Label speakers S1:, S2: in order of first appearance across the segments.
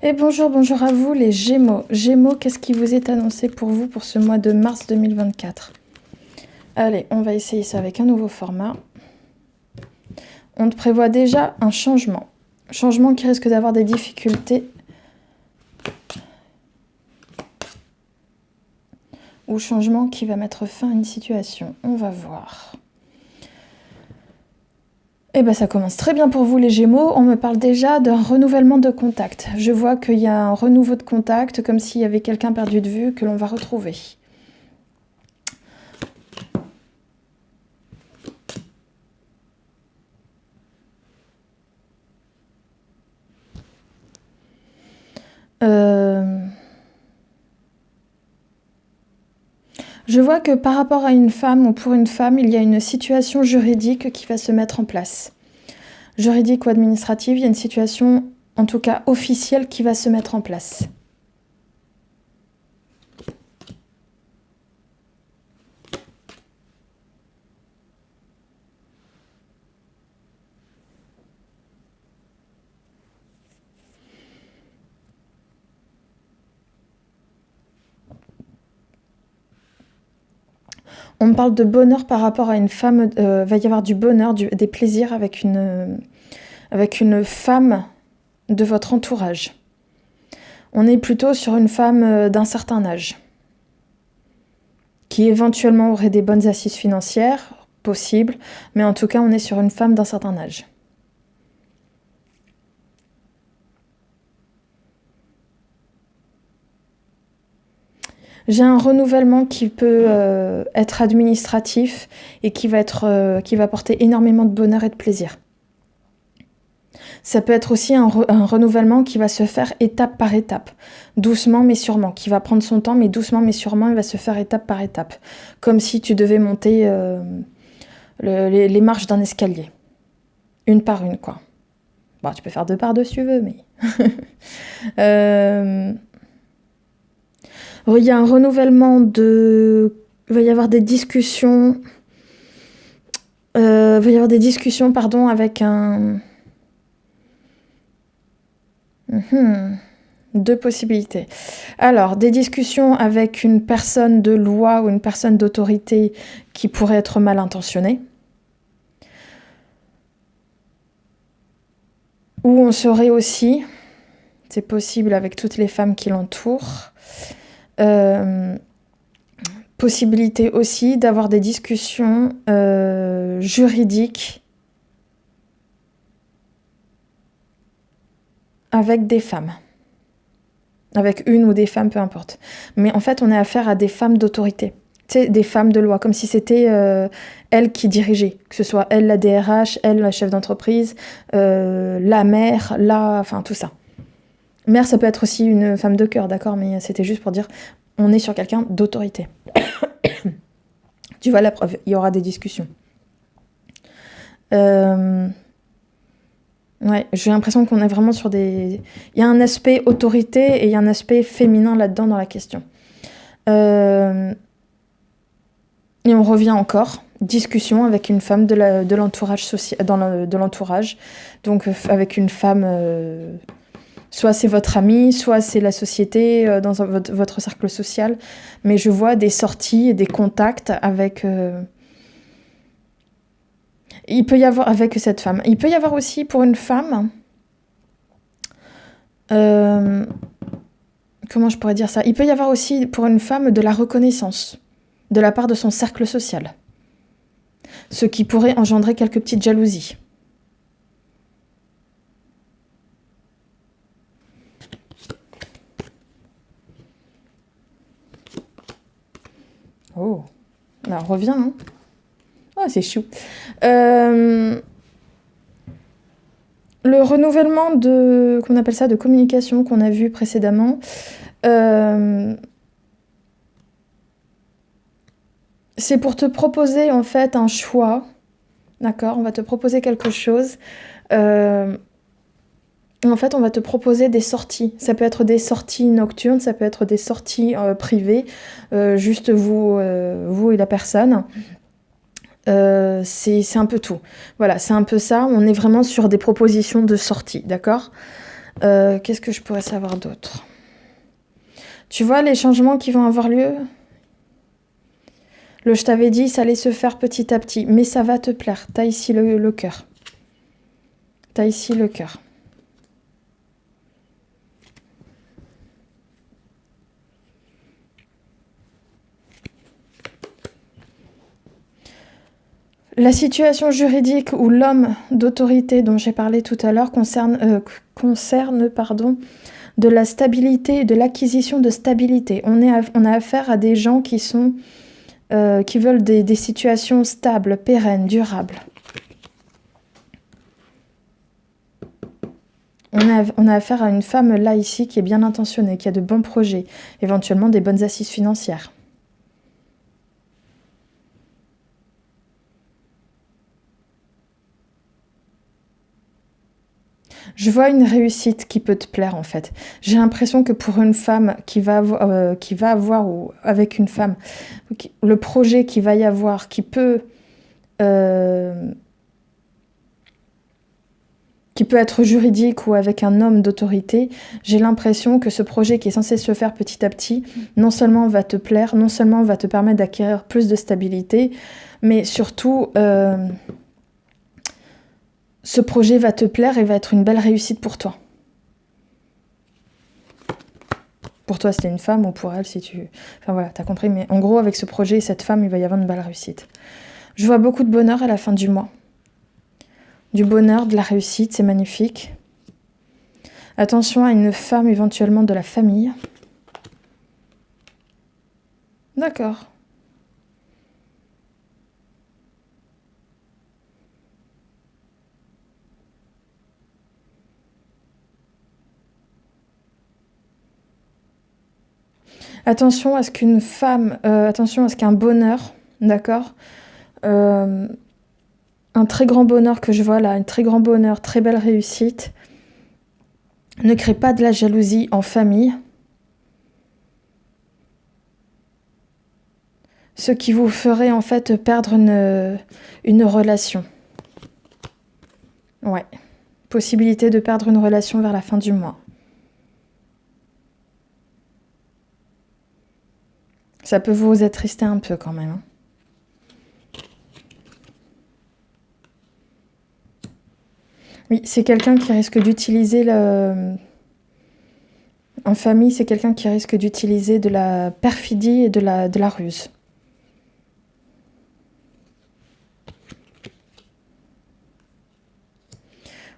S1: Et bonjour, bonjour à vous les Gémeaux. Gémeaux, qu'est-ce qui vous est annoncé pour vous pour ce mois de mars 2024? Allez, on va essayer ça avec un nouveau format. On te prévoit déjà un changement. Changement qui risque d'avoir des difficultés. Ou changement qui va mettre fin à une situation. On va voir. Eh bien, ça commence très bien pour vous les Gémeaux. On me parle déjà d'un renouvellement de contact. Je vois qu'il y a un renouveau de contact, comme s'il y avait quelqu'un perdu de vue que l'on va retrouver. Je vois que par rapport à une femme ou pour une femme, il y a une situation juridique qui va se mettre en place. Juridique ou administrative, il y a une situation, en tout cas officielle, qui va se mettre en place. On me parle de bonheur par rapport à une femme. Va y avoir du bonheur, des plaisirs avec une femme de votre entourage. On est plutôt sur une femme d'un certain âge, qui éventuellement aurait des bonnes assises financières, possible, mais en tout cas, on est sur une femme d'un certain âge. J'ai un renouvellement qui peut être administratif et qui va porter énormément de bonheur et de plaisir. Ça peut être aussi un renouvellement qui va se faire étape par étape, doucement mais sûrement, qui va prendre son temps, mais doucement mais sûrement, il va se faire étape par étape, comme si tu devais monter les marches d'un escalier, une par une, quoi. Bon, tu peux faire 2 parts si tu veux, mais... Il y a un renouvellement de... Il va y avoir des discussions... avec un... 2 possibilités. Alors, des discussions avec une personne de loi ou une personne d'autorité qui pourrait être mal intentionnée. Ou on serait aussi, c'est possible avec toutes les femmes qui l'entourent, possibilité aussi d'avoir des discussions juridiques avec des femmes. Avec une ou des femmes, peu importe. Mais en fait, on a affaire à des femmes d'autorité. Tu sais, des femmes de loi, comme si c'était elles qui dirigeaient. Que ce soit elle, la DRH, elle, la chef d'entreprise, la mère, enfin tout ça. Mère, ça peut être aussi une femme de cœur, d'accord, mais c'était juste pour dire, on est sur quelqu'un d'autorité. Tu vois la preuve, il y aura des discussions. Ouais, j'ai l'impression qu'on est vraiment sur des... Il y a un aspect autorité et il y a un aspect féminin là-dedans dans la question. Et on revient encore, discussion avec une femme de l'entourage social, de l'entourage. Donc avec une femme, soit c'est votre amie, soit c'est la société dans votre cercle social. Mais je vois des sorties et des contacts avec... Il peut y avoir avec cette femme. Il peut y avoir aussi pour une femme... comment je pourrais dire ça? Il peut y avoir aussi pour une femme de la reconnaissance de la part de son cercle social. Ce qui pourrait engendrer quelques petites jalousies. Oh, là, on revient, hein. Oh, c'est chou. Le renouvellement qu'on appelle ça, de communication qu'on a vu précédemment, c'est pour te proposer en fait un choix, d'accord? On va te proposer quelque chose. En fait, on va te proposer des sorties. Ça peut être des sorties nocturnes, ça peut être des sorties privées, juste vous et la personne. C'est un peu tout. Voilà, c'est un peu ça. On est vraiment sur des propositions de sortie, d'accord ? Qu'est-ce que je pourrais savoir d'autre? Tu vois les changements qui vont avoir lieu? Je t'avais dit, ça allait se faire petit à petit, mais ça va te plaire. T'as ici le cœur. T'as ici le cœur. La situation juridique ou l'homme d'autorité dont j'ai parlé tout à l'heure concerne de la stabilité et de l'acquisition de stabilité. On a affaire à des gens qui veulent des situations stables, pérennes, durables. On a affaire à une femme là, ici, qui est bien intentionnée, qui a de bons projets, éventuellement des bonnes assises financières. Je vois une réussite qui peut te plaire, en fait. J'ai l'impression que pour une femme qui va avoir ou avec une femme, le projet qu'il va y avoir, qui peut être juridique ou avec un homme d'autorité, j'ai l'impression que ce projet qui est censé se faire petit à petit, non seulement va te plaire, non seulement va te permettre d'acquérir plus de stabilité, mais surtout, ce projet va te plaire et va être une belle réussite pour toi. Pour toi, c'était une femme, ou pour elle, si tu... Enfin voilà, t'as compris, mais en gros, avec ce projet et cette femme, il va y avoir une belle réussite. Je vois beaucoup de bonheur à la fin du mois. Du bonheur, de la réussite, c'est magnifique. Attention à une femme éventuellement de la famille. D'accord. Attention à ce qu'une femme... attention à ce qu'un bonheur, d'accord, un très grand bonheur que je vois là, un très grand bonheur, très belle réussite, ne crée pas de la jalousie en famille. Ce qui vous ferait en fait perdre une relation. Ouais. Possibilité de perdre une relation vers la fin du mois. Ça peut vous attrister un peu quand même. Hein. Oui, c'est quelqu'un qui risque d'utiliser En famille, c'est quelqu'un qui risque d'utiliser de la perfidie et de la ruse.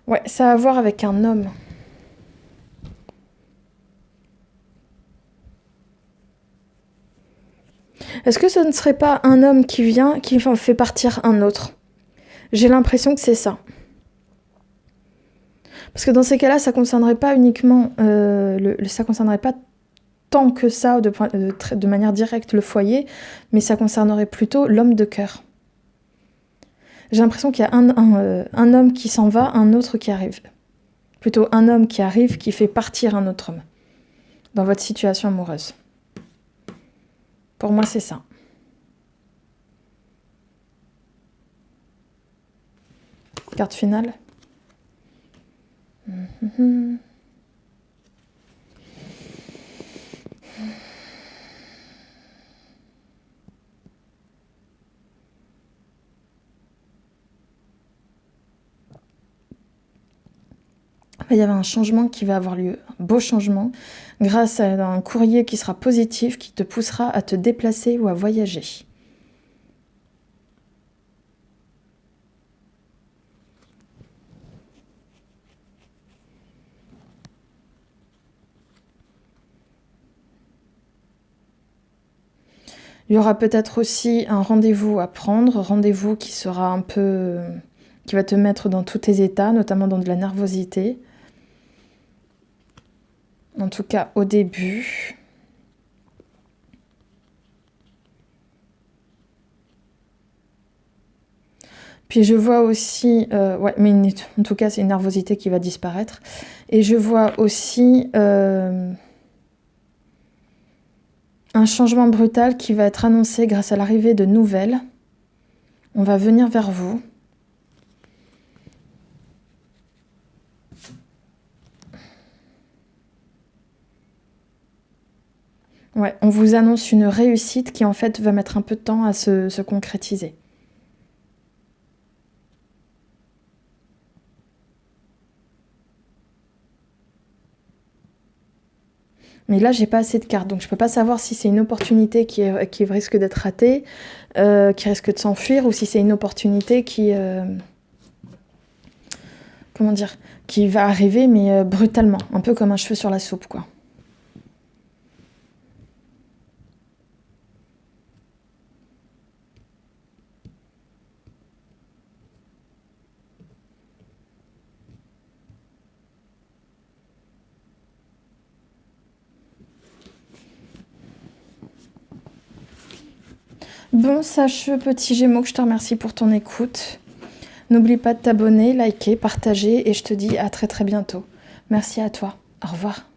S1: Ouais, ça a à voir avec un homme. Est-ce que ce ne serait pas un homme qui vient, qui fait partir un autre? J'ai l'impression que c'est ça. Parce que dans ces cas-là, ça concernerait pas uniquement, ça concernerait pas tant que ça, de manière directe, le foyer, mais ça concernerait plutôt l'homme de cœur. J'ai l'impression qu'il y a un homme qui s'en va, un autre qui arrive. Plutôt un homme qui arrive, qui fait partir un autre homme dans votre situation amoureuse. Pour moi, c'est ça. Carte finale. Il va y avoir un changement qui va avoir lieu, un beau changement, grâce à un courrier qui sera positif, qui te poussera à te déplacer ou à voyager. Il y aura peut-être aussi un rendez-vous à prendre, rendez-vous qui sera un peu... qui va te mettre dans tous tes états, notamment dans de la nervosité. En tout cas, au début. Puis je vois aussi... ouais, mais en tout cas, c'est une nervosité qui va disparaître. Et je vois aussi... un changement brutal qui va être annoncé grâce à l'arrivée de nouvelles. On va venir vers vous. Ouais, on vous annonce une réussite qui en fait va mettre un peu de temps à se concrétiser. Mais là, j'ai pas assez de cartes, donc je peux pas savoir si c'est une opportunité qui risque d'être ratée, qui risque de s'enfuir, ou si c'est une opportunité comment dire, qui va arriver, mais brutalement, un peu comme un cheveu sur la soupe, quoi. Bon, sache, petit Gémeaux, que je te remercie pour ton écoute. N'oublie pas de t'abonner, liker, partager, et je te dis à très très bientôt. Merci à toi. Au revoir.